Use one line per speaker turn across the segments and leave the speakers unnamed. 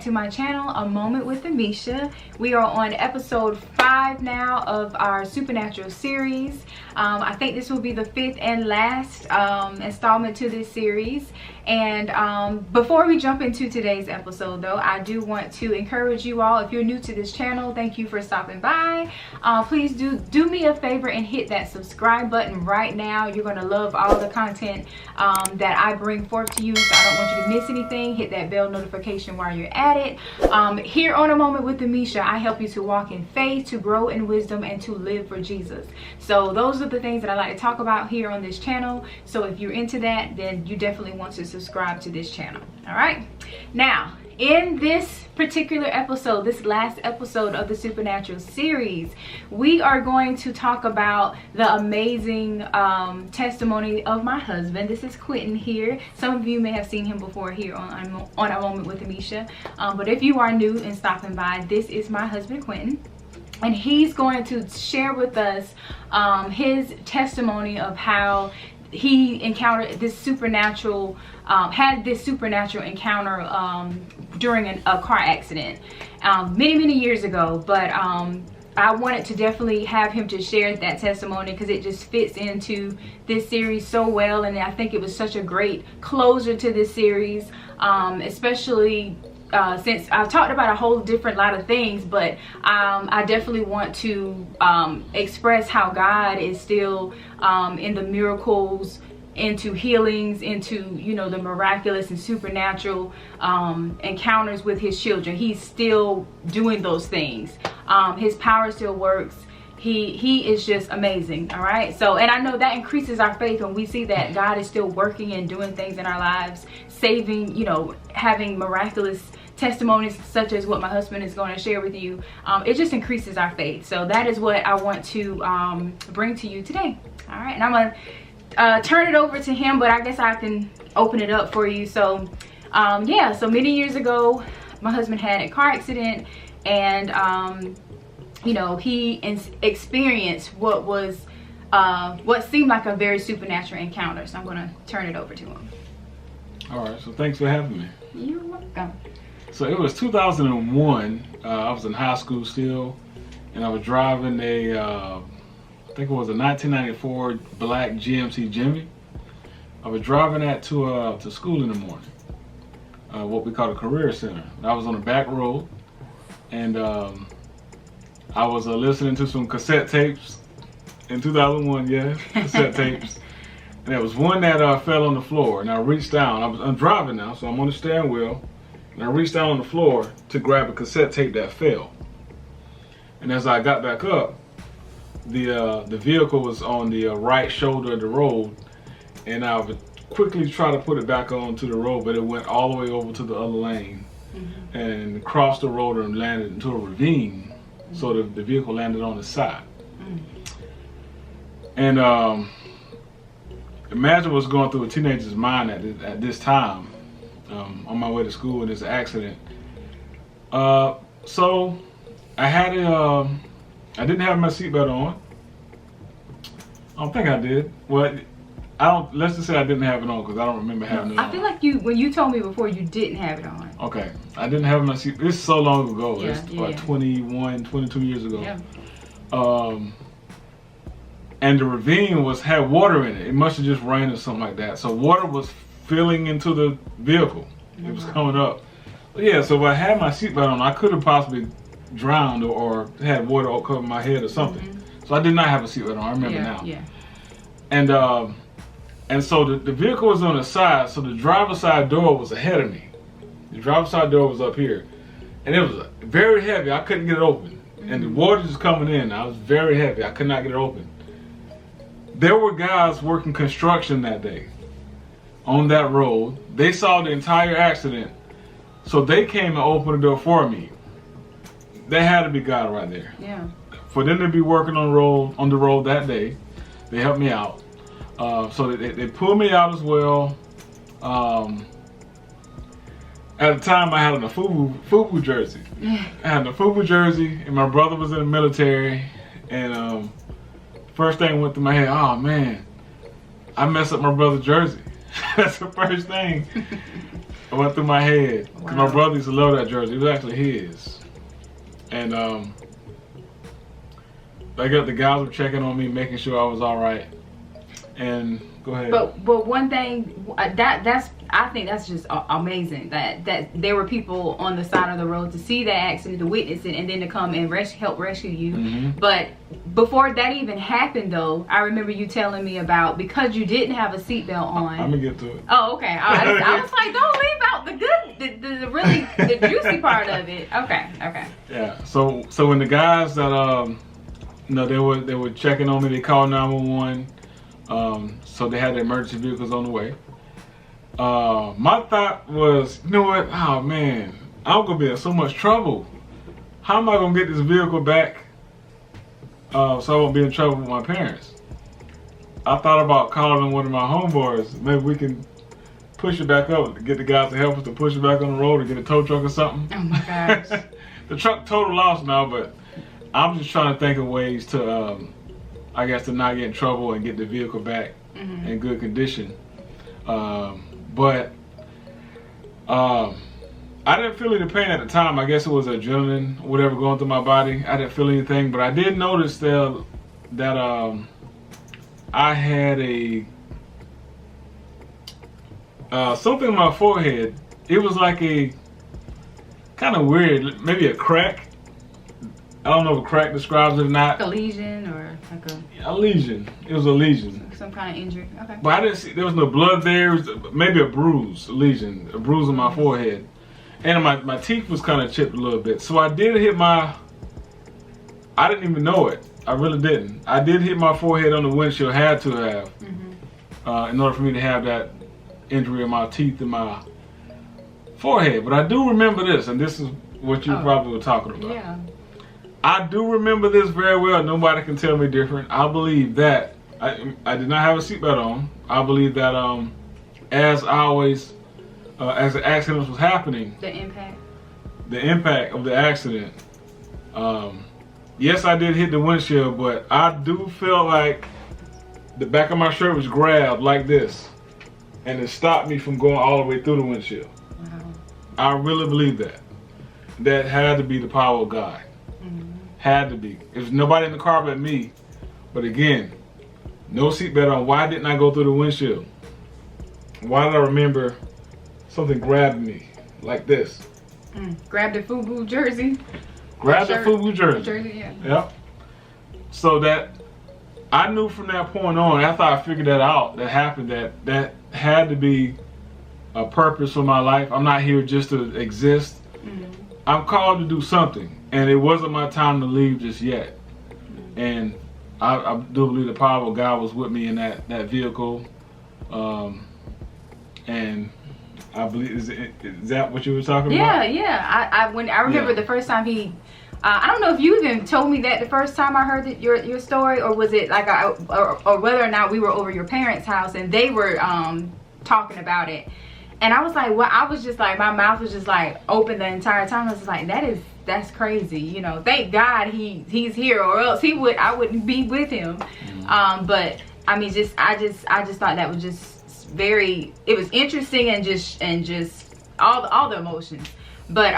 to my channel, A Moment with Amisha. We are on episode 5 now of our Supernatural series. I think this will be the 5th and last installment to this series. And before we jump into today's episode though, I do want to encourage you all, if you're new to this channel, thank you for stopping by. Please do me a favor and hit that subscribe button right now. You're going to love all the content that I bring forth to you, so I don't want you to miss anything. Hit that bell notification while you're at it. Here on A Moment with Amisha, I help you to walk in faith, to grow in wisdom, and to live for Jesus. So those are the things that I like to talk about here on this channel. So if you're into that, then you definitely want to subscribe to this channel. All right, now in this particular episode, this last episode of the Supernatural series, we are going to talk about the amazing testimony of my husband. This is Quentin here. Some of you may have seen him before here on A Moment with Amisha, but if you are new and stopping by, this is my husband Quentin. And he's going to share with us his testimony of how he encountered this supernatural, had this supernatural encounter during a car accident many years ago. But I wanted to definitely have him to share that testimony because it just fits into this series so well, and I think it was such a great closure to this series, especially since I've talked about a whole different lot of things, but I definitely want to express how God is still in the miracles, into healings, into, you know, the miraculous and supernatural encounters with his children. He's still doing those things. His power still works. He is just amazing. All right, so, and I know that increases our faith when we see that God is still working and doing things in our lives, saving, you know, having miraculous testimonies such as what my husband is going to share with you. It just increases our faith. So that is what I want to bring to you today. All right, and I'm gonna turn it over to him, but I guess I can open it up for you. So yeah, so many years ago my husband had a car accident, and you know, he experienced what was what seemed like a very supernatural encounter. So I'm going to turn it over to him.
All right, so thanks for having me.
You're welcome.
So it was 2001. I was in high school still, and I was driving a I think it was a 1994 black GMC Jimmy. I was driving that to school in the morning, what we call a career center. I was on the back road, and I was listening to some cassette tapes in 2001, yeah, cassette tapes. And there was one that fell on the floor, and I reached down. I'm driving now, so I'm on the steering wheel, and I reached down on the floor to grab a cassette tape that fell. And as I got back up, the vehicle was on the right shoulder of the road, and I would quickly try to put it back onto the road, but it went all the way over to the other lane, and crossed the road and landed into a ravine. So the vehicle landed on the side. And imagine what's going through a teenager's mind at this time, on my way to school in this accident. So I had I didn't have my seatbelt on. I don't think I did. Well, let's just say I didn't have it on because I don't remember having it on.
I feel like when you told me before, you didn't have it on.
Okay, I didn't have my seat. This is so long ago.
Yeah,
it's like 21, 22 years ago.
Yeah.
And the ravine had water in it. It must have just rained or something like that. So water was filling into the vehicle. It was coming up. But yeah, so if I had my seatbelt on, I could have possibly drowned or had water all cover my head or something. So I did not have a seatbelt on. I remember now.
Yeah.
And so the vehicle was on the side, so the driver's side door was ahead of me. The driver's side door was up here, and it was very heavy. I couldn't get it open, and the water was coming in. I was very heavy. I could not get it open. There were guys working construction that day on that road. They saw the entire accident, so they came and opened the door for me. They had to be God right there.
Yeah. For
them to be working on the road that day, they helped me out. So they pulled me out as well. At the time, I had on a FUBU jersey. I had a FUBU jersey, and my brother was in the military. And first thing went through my head, oh man, I messed up my brother's jersey. That's the first thing. It went through my head.
Wow.
'Cause my brother used to love that jersey. It was actually his. And I got the guys were checking on me, making sure I was all right. And go ahead.
But one thing I think that's just amazing that there were people on the side of the road to see that accident, to witness it, and then to come and help rescue you.
Mm-hmm.
But before that even happened, though, I remember you telling me about, because you didn't have a seatbelt on.
I'm gonna get to it.
Oh, okay. I was like, don't leave out the good, the really the juicy part of it. Okay.
Yeah. So when the guys that they were checking on me, they called 911. So they had the emergency vehicles on the way. My thought was, you know what? Oh man, I'm gonna be in so much trouble. How am I gonna get this vehicle back so I won't be in trouble with my parents? I thought about calling one of my homeboys. Maybe we can push it back up, get the guys to help us to push it back on the road, or get a tow truck or something.
Oh my gosh.
The truck total loss now, but I'm just trying to think of ways to, I guess, to not get in trouble and get the vehicle back in good condition. But I didn't feel any pain at the time. I guess it was adrenaline, whatever, going through my body. I didn't feel anything, but I did notice that I had a something on my forehead. It was like a kind of weird, maybe a crack. I don't know if a crack describes it or not.
A lesion or like
a lesion. It was a lesion.
Some kind of injury. Okay.
But I didn't see, there was no blood there. It was maybe a bruise, a lesion, a bruise on my forehead. And my teeth was kind of chipped a little bit. So I did hit I didn't even know it. I really didn't. I did hit my forehead on the windshield, had to have, in order for me to have that injury in my teeth and my forehead. But I do remember this, and this is what you probably were talking about.
Yeah.
I do remember this very well. Nobody can tell me different. I believe that I did not have a seatbelt on. I believe that as the accident was happening,
The impact
of the accident, yes, I did hit the windshield, but I do feel like the back of my shirt was grabbed like this, and it stopped me from going all the way through the windshield.
Wow.
I really believe that. That had to be the power of God. Had to be. There's nobody in the car but me. But again, no seatbelt on. Why didn't I go through the windshield? Why did I remember something grabbed me like this?
Grab the FUBU jersey.
Grab the FUBU jersey.
Yeah.
Yep. So that I knew from that point on, after I figured that out, that happened, that had to be a purpose for my life. I'm not here just to exist. I'm called to do something, and it wasn't my time to leave just yet. And I do believe the power of God was with me in that vehicle, and I believe is that what you were talking about?
Yeah. I remember the first time he. I don't know if you even told me that the first time I heard your story, or was it like or whether or not we were over your parents' house and they were talking about it. And I was like, well, I was just like, my mouth was just like open the entire time. I was like, that's crazy. You know, thank God he's here, or else I wouldn't be with him. But I mean, I just thought that was just it was interesting and just all the emotions. But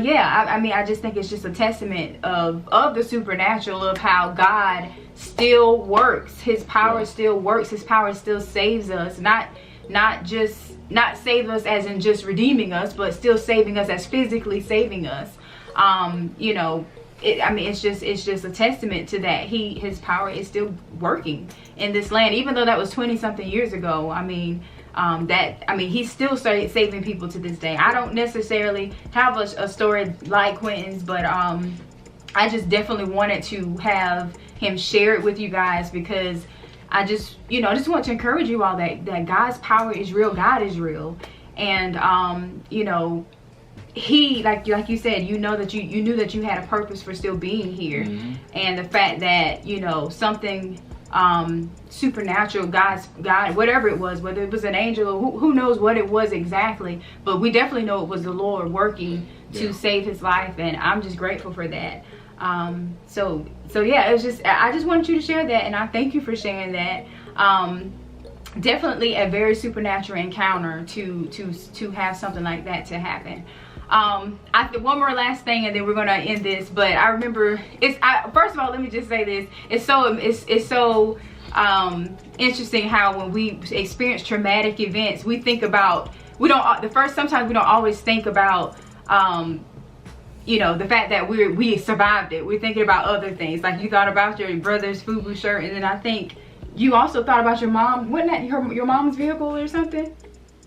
yeah, I mean, I just think it's just a testament of the supernatural, of how God still works. His power still works. His power still saves us. Not save us as in just redeeming us, but still saving us as physically saving us. You know, it's just a testament to that. His power is still working in this land, even though that was 20-something years ago. I mean, he's still saving people to this day. I don't necessarily have a story like Quentin's, but I just definitely wanted to have him share it with you guys, because I just want to encourage you all that God's power is real. God is real. And, you know, he, like you said, you know that you knew that you had a purpose for still being here. And the fact that, you know, something supernatural, God, whatever it was, whether it was an angel or who knows what it was exactly, but we definitely know it was the Lord working to save his life. And I'm just grateful for that. So yeah, it was just, I just wanted you to share that, and I thank you for sharing that. definitely a very supernatural encounter to have something like that to happen. One more last thing, and then we're gonna end this. But I remember, first of all, let me just say this: it's so interesting how when we experience traumatic events, we think about sometimes we don't always think about you know, the fact that we survived it. We're thinking about other things, like you thought about your brother's FUBU shirt, and then I think you also thought about your mom. Wasn't that your mom's vehicle or something?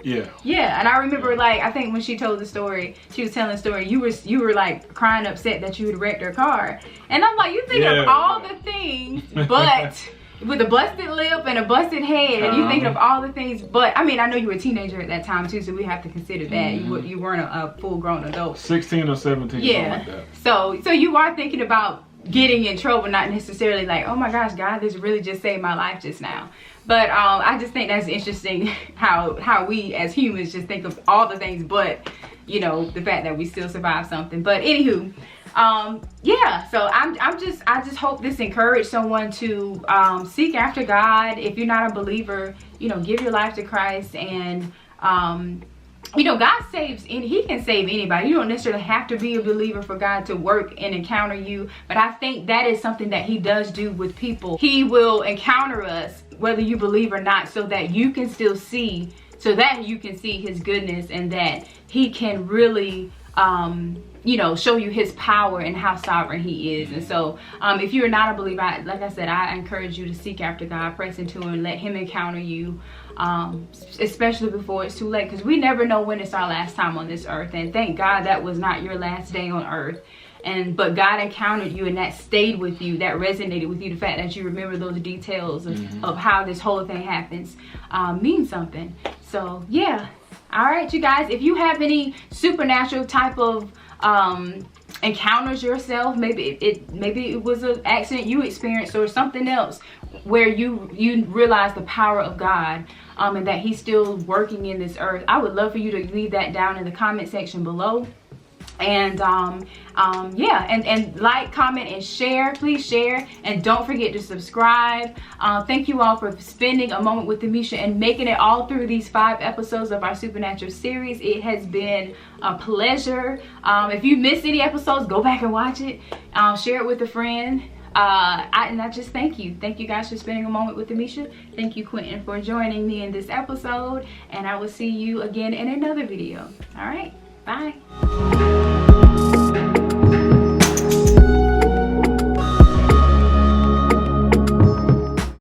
Yeah.
Yeah, and I remember, like, I think when she told the story, she was telling the story, you were like crying upset that you had wrecked her car. And I'm like, you think of all the things, but with a busted lip and a busted head, and you thinking of all the things, but I mean, I know you were a teenager at that time too, so we have to consider that. You weren't a full-grown adult. 16
or 17,
yeah.
something like that.
So you are thinking about getting in trouble, not necessarily like, oh my gosh, God, this really just saved my life just now. But I just think that's interesting how we as humans just think of all the things, but you know, the fact that we still survive something. But anywho, yeah, so I just hope this encouraged someone to seek after God. If you're not a believer, you know, give your life to Christ. And you know, God saves, and he can save anybody. You don't necessarily have to be a believer for God to work and encounter you, but I think that is something that he does do with people. He will encounter us whether you believe or not, so that you can still see, his goodness, and that he can really you know, show you his power and how sovereign he is. And so if you're not a believer, like I said, I encourage you to seek after God, press into him, and let him encounter you, especially before it's too late, because we never know when it's our last time on this earth. And thank God that was not your last day on earth. But God encountered you, and that stayed with you, that resonated with you. The fact that you remember those details of how this whole thing happens means something. So yeah. All right, you guys, if you have any supernatural type of encounters yourself, maybe it was an accident you experienced or something else where you realize the power of God, and that he's still working in this earth, I would love for you to leave that down in the comment section below. And yeah, and like, comment, and share. Please share, and don't forget to subscribe. Thank you all for spending a moment with Demisha and making it all through these 5 episodes of our Supernatural series. It has been a pleasure. If you missed any episodes, go back and watch it. Share it with a friend. And I just thank you guys for spending a moment with Demisha. Thank you, Quentin, for joining me in this episode, and I will see you again in another video. All right, bye.